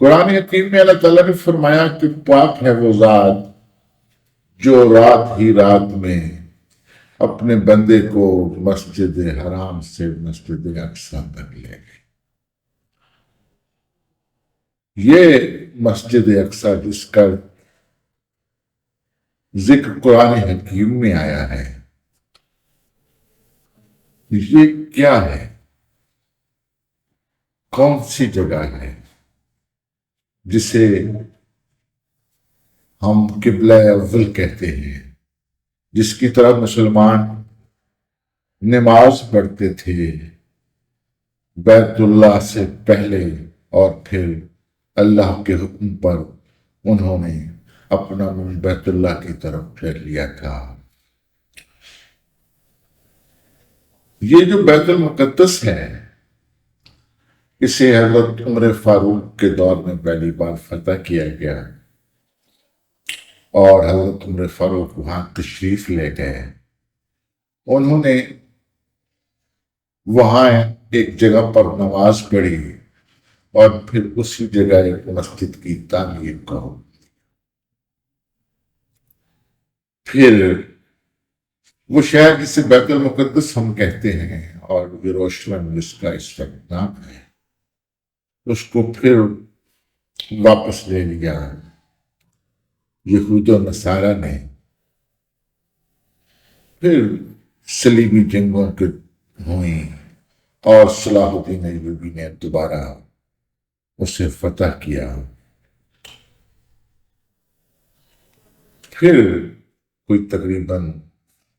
قرآن حکیم میں اللہ تعالیٰ نے فرمایا کہ پاک ہے وہ ذات جو رات ہی رات میں اپنے بندے کو مسجد حرام سے مسجد اقصا تک لے گئے۔ یہ مسجد اقصا جس کا ذکر قرآن حکیم میں آیا ہے، یہ کیا ہے؟ کون سی جگہ ہے جسے ہم قبلہ اول کہتے ہیں، جس کی طرف مسلمان نماز پڑھتے تھے بیت اللہ سے پہلے، اور پھر اللہ کے حکم پر انہوں نے اپنا منہ بیت اللہ کی طرف پھیر لیا تھا۔ یہ جو بیت المقدس ہے، اسے حضرت عمر فاروق کے دور میں پہلی بار فتح کیا گیا، اور حضرت عمر فاروق وہاں تشریف لے گئے۔ انہوں نے وہاں ایک جگہ پر نماز پڑھی، اور پھر اسی جگہ ایک مسجد کی تعمیر کرو۔ پھر وہ شہر جسے بیت المقدس ہم کہتے ہیں، اور یروشلم جس کا اس وقت نام ہے، اس کو پھر واپس لے لیا یہود و نصارہ نے۔ پھر صلیبی جنگوں کے ہوئیں، اور صلاح الدین ایوبی نے دوبارہ اسے فتح کیا۔ پھر کوئی تقریباً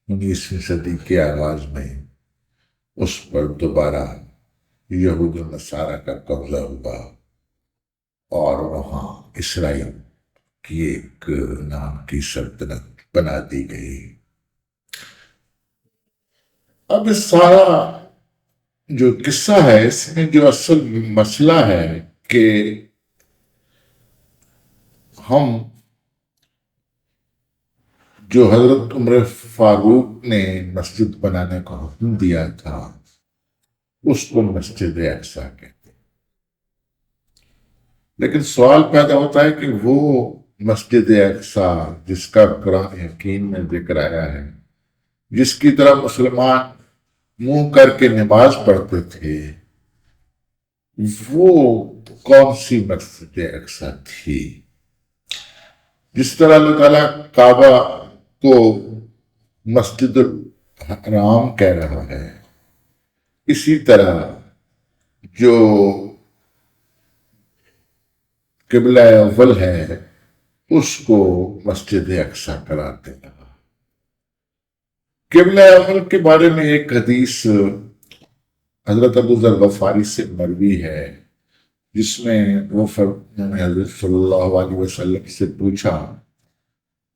19ویں صدی کے آغاز میں اس پر دوبارہ یہود و نصارہ کا قبضہ ہوا، اور وہاں اسرائیل کی ایک نام کی سلطنت بنا دی گئی۔ اب اس سارا جو قصہ ہے، اس میں جو اصل مسئلہ ہے کہ ہم جو حضرت عمر فاروق نے مسجد بنانے کا حکم دیا تھا، اس کو مسجد اقصا کہتے ہیں۔ لیکن سوال پیدا ہوتا ہے کہ وہ مسجد اقصا جس کا قرآن حکیم میں ذکر آیا ہے، جس کی طرف مسلمان منہ کر کے نماز پڑھتے تھے، وہ کون سی مسجد اقصا تھی؟ جس طرح اللہ تعالیٰ کعبہ کو مسجد الحرام کہہ رہا ہے، اسی طرح جو قبلہ اول ہے اس کو مسجد اقصا قرار دینا۔ قبلہ اول کے بارے میں ایک حدیث حضرت ابو ذر غفاری سے مروی ہے، جس میں وہ حضرت صلی اللہ علیہ وسلم سے پوچھا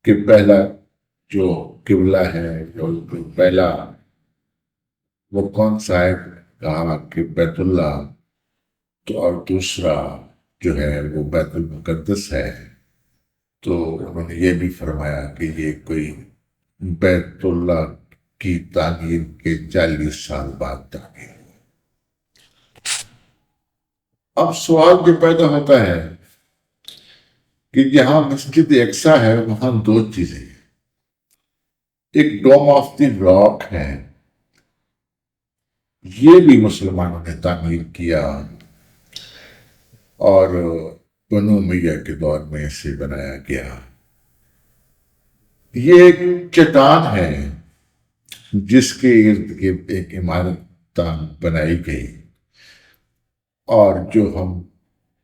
کہ پہلا جو قبلہ ہے، جو پہلا وہ کون سا ہے؟ کہا کہ بیت اللہ، تو اور دوسرا جو ہے وہ بیت المقدس ہے۔ تو انہوں نے یہ بھی فرمایا کہ یہ کوئی بیت اللہ کی تعمیر کے 40 سال بعد تعمیر ہوئی۔ اب سوال جو پیدا ہوتا ہے کہ جہاں مسجد اقصا ہے، وہاں دو چیزیں ہیں۔ ایک ڈوم آف دی راک ہے، یہ بھی مسلمانوں نے تعمیر کیا، اور بنو امیہ کے دور میں اسے بنایا گیا۔ یہ ایک چٹان ہے جس کے ارد گرد ایک عمارت بنائی گئی، اور جو ہم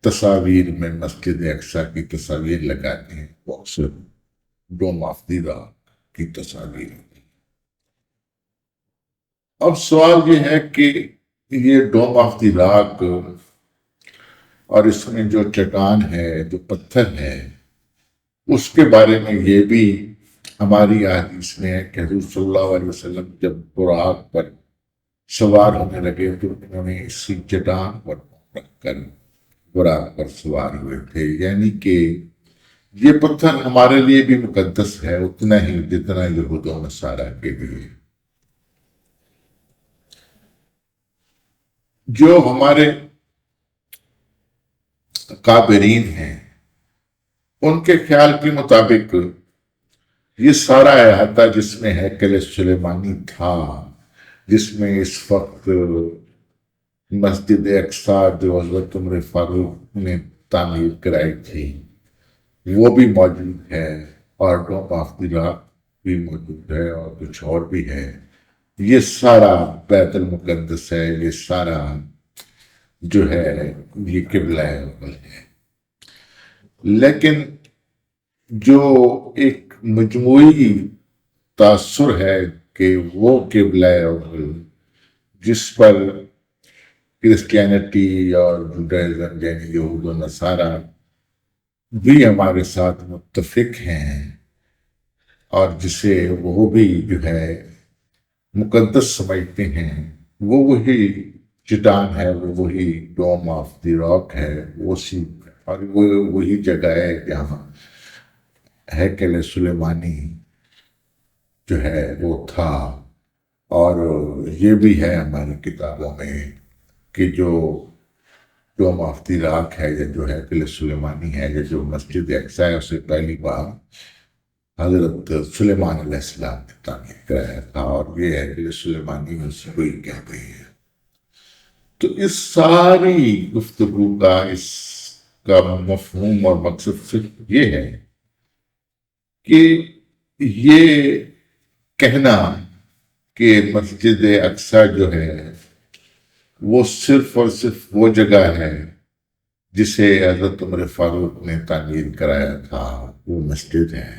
تصاویر میں مسجد اقصا کی تصاویر لگاتے ہیں، وہ اکثر ڈوم آف دی راک کی تصاویر ہوتی۔ اب سوال یہ ہے کہ یہ ڈوم آف دی راک اور اس میں جو چٹان ہے، جو پتھر ہے، اس کے بارے میں یہ بھی ہماری احادیث میں ہے کہ حضور صلی اللہ علیہ وسلم جب براق پر سوار ہونے لگے تو انہوں نے اسی چٹان پر رکھ کر براق پر سوار ہوئے تھے۔ یعنی کہ یہ پتھر ہمارے لیے بھی مقدس ہے اتنا ہی جتنا یہود و نصارہ کے لیے۔ جو ہمارے کابرین ہیں، ان کے خیال کے مطابق یہ سارا احاطہ جس میں ہیکل سلیمانی تھا، جس میں اس وقت مسجد اقصا جو حضرت عمر فاروق نے تعمیر کرائی تھی وہ بھی موجود ہے، اور ڈوم آف دی راک بھی موجود ہے، اور کچھ اور بھی ہے۔ یہ سارا بیت المقدس ہے، یہ سارا جو ہے یہ قبلہ اول ہے۔ لیکن جو ایک مجموعی تاثر ہے کہ وہ قبلہ اول جس پر کرسچینٹی اور جوڈائزم یعنی یہود و نصارہ بھی ہمارے ساتھ متفق ہیں، اور جسے وہ بھی جو ہے مقدس سمجھتے ہیں، وہ وہی چٹان ہے، وہ وہی ڈوم آف دی راک ہے، اور وہ وہی جگہ ہے جہاں ہیکل سلیمانی جو ہے وہ تھا۔ اور یہ بھی ہے ہماری کتابوں میں کہ جو ڈوم آف دی راک ہے، یا جو ہیکل سلیمانی ہے، یا جو مسجد اقصا ہے، اسے پہلی بار حضرت سلیمان علیہ السلام نے تعمیر کرایا تھا، اور یہ ہیکل سلیمانی اسی کو ہی کہتے ہیں۔ تو اس ساری گفتگو کا اس کا مفہوم اور مقصد صرف یہ ہے کہ یہ کہنا کہ مسجد اقصا جو ہے وہ صرف اور صرف وہ جگہ ہے جسے حضرت عمر فاروق نے تعمیر کرایا تھا، وہ مسجد ہے،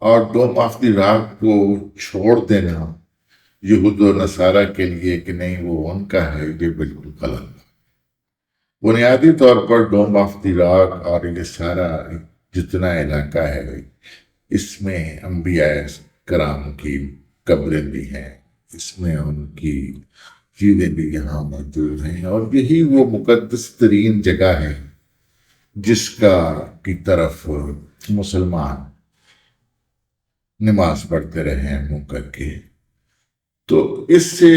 اور ڈوم آف دی راک کو چھوڑ دینا یہود و نصارہ کے لیے کہ نہیں وہ ان کا ہے، یہ بالکل غلط۔ بنیادی طور پر ڈوم آف دی راک اور یہ سارا جتنا علاقہ ہے اس میں انبیاء کرام کی قبریں بھی ہیں، اس میں ان کی چیزیں بھی یہاں موجود ہیں، اور یہی وہ مقدس ترین جگہ ہے جس کی طرف مسلمان نماز پڑھتے رہے ہیں منہ کر کے۔ تو اس سے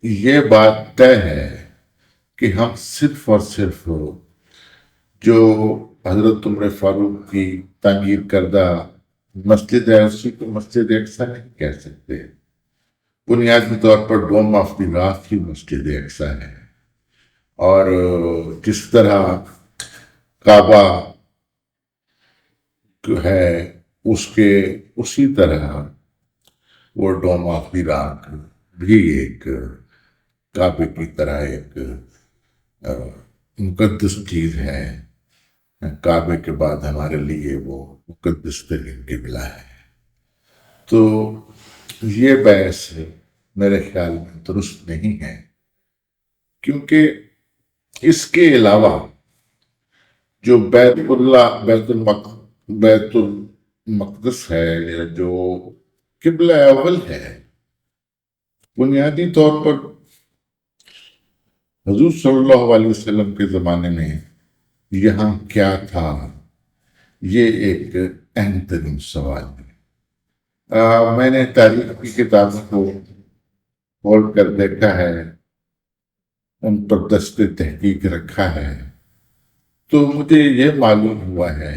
یہ بات طے ہے کہ ہم صرف اور صرف جو حضرت عمر فاروق کی تعمیر کردہ مسجد ہے اسی کو مسجد اقصا نہیں کہہ سکتے۔ بنیادی طور پر ڈوم آف دی راک ہی مسجد اقصا ہے، اور جس طرح کعبہ ہے اسی طرح وہ ڈوم آف دی راک بھی ایک کعبے کی طرح ایک مقدس چیز ہے۔ کعبے کے بعد ہمارے لیے وہ مقدس ترین قبلہ ہے۔ تو یہ بحث میرے خیال میں درست نہیں ہے، کیونکہ اس کے علاوہ جو بیت المقدس ہے، یا جو قبلہ اول ہے، بنیادی طور پر حضور صلی اللہ علیہ وسلم کے زمانے میں یہاں کیا تھا، یہ ایک اہم ترین سوال ہے۔ میں نے تاریخ کی کتابوں کو کھول کر دیکھا ہے، ان پر دست تحقیق رکھا ہے، تو مجھے یہ معلوم ہوا ہے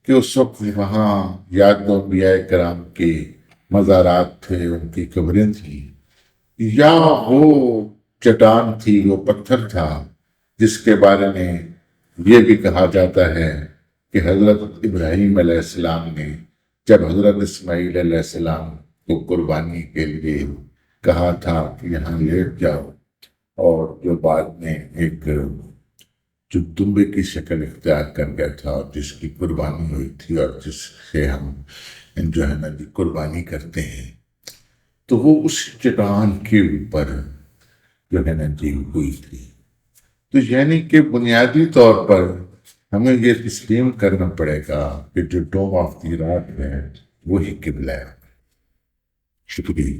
کہ اس وقت وہاں یا تو انبیاء کرام کے مزارات تھے، ان کی قبریں تھیں، یا وہ چٹان تھی، وہ پتھر تھا جس کے بارے میں یہ بھی کہا جاتا ہے کہ حضرت ابراہیم علیہ السلام نے جب حضرت اسماعیل علیہ السلام کو قربانی کے لیے کہا تھا کہ یہاں لیٹ جاؤ، اور جو بعد میں ایک جو دمبے کی شکل اختیار کر گیا تھا، اور جس کی قربانی ہوئی تھی، اور جس سے ہم جو ہے نا قربانی کرتے ہیں، تو وہ اس چٹان کے اوپر جو ہے نا ہوئی تھی۔ تو یعنی کہ بنیادی طور پر ہمیں یہ تسلیم کرنا پڑے گا کہ جو ڈوم آف دی راک ہے وہی قبلہ ہے۔ شکریہ۔